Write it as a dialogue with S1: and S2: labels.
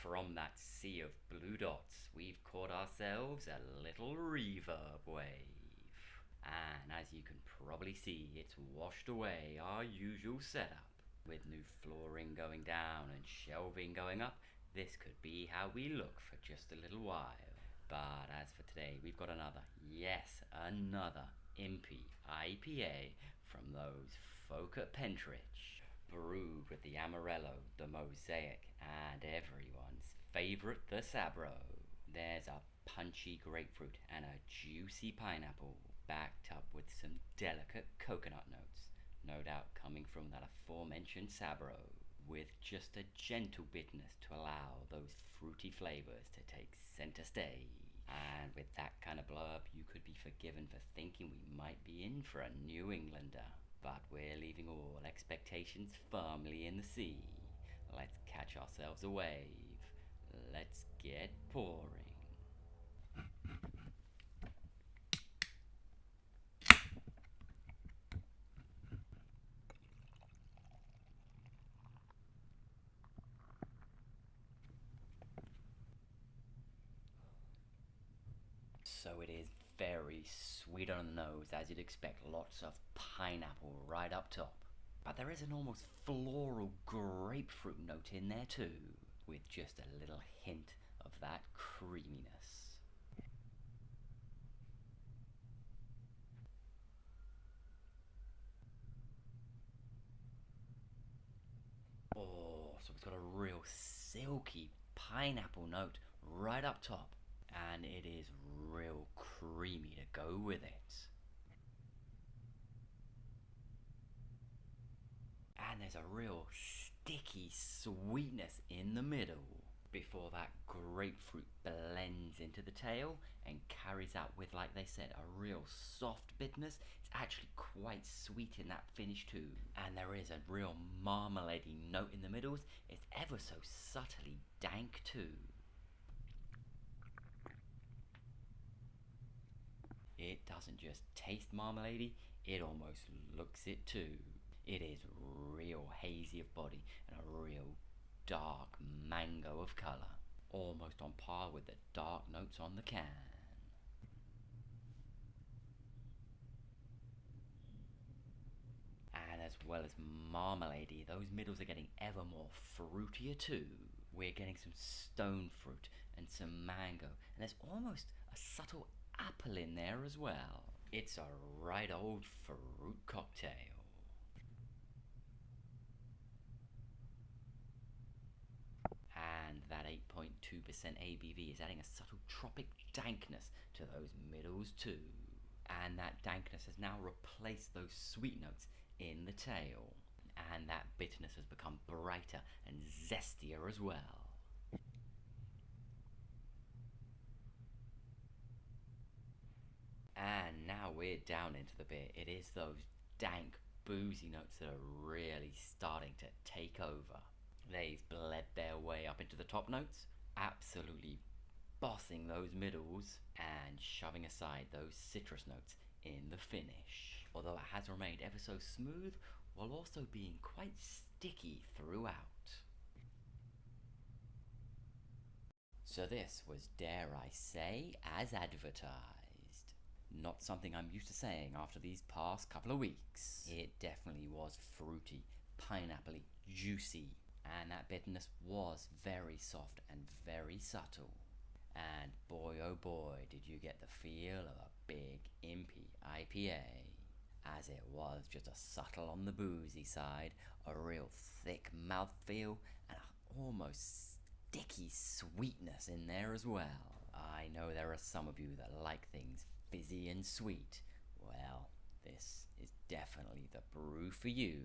S1: from that sea of blue dots, we've caught ourselves a little reverb wave. And as you can probably see, it's washed away our usual setup. With new flooring going down and shelving going up, this could be how we look for just a little while. But as for today, we've got another Impy IPA from those folk at Pentrich. Brewed with the Amarello, the Mosaic, and everyone's favourite, the Sabro. There's a punchy grapefruit and a juicy pineapple, backed up with some delicate coconut notes, no doubt coming from that aforementioned Sabro, with just a gentle bitterness to allow those fruity flavours to take centre stage. And with that kind of blurb, you could be forgiven for thinking we might be in for a New Englander. But we're leaving all expectations firmly in the sea. Let's catch ourselves a wave. Let's get pouring. So it is very sweet on the nose, as you'd expect, lots of pineapple right up top. But there is an almost floral grapefruit note in there too, with just a little hint of that creaminess. Oh, so it's got a real silky pineapple note right up top, and it is real creamy to go with it. And there's a real sticky sweetness in the middle before that grapefruit blends into the tail and carries out with, like they said, a real soft bitterness. It's actually quite sweet in that finish too. And there is a real marmalade-y note in the middles. It's ever so subtly dank too. It doesn't just taste marmalade-y, it almost looks it too. It is real hazy of body and a real dark mango of colour, almost on par with the dark notes on the can. And as well as marmalade, those middles are getting ever more fruitier too. We're getting some stone fruit and some mango, and there's almost a subtle apple in there as well. It's a right old fruit cocktail. And that 8.2% ABV is adding a subtle tropic dankness to those middles too. And that dankness has now replaced those sweet notes in the tail. And that bitterness has become brighter and zestier as well. And now we're down into the beer. It is those dank, boozy notes that are really starting to take over. They've bled their way up into the top notes, absolutely bossing those middles and shoving aside those citrus notes in the finish. Although it has remained ever so smooth, while also being quite sticky throughout. So this was, dare I say, as advertised. Not something I'm used to saying after these past couple of weeks. It definitely was fruity, pineapple-y, juicy, and that bitterness was very soft and very subtle. And boy oh boy did you get the feel of a big Impy IPA, as it was just a subtle on the boozy side, a real thick mouthfeel, and a almost sticky sweetness in there as well. I know there are some of you that like things fizzy and sweet. Well, this is definitely the brew for you.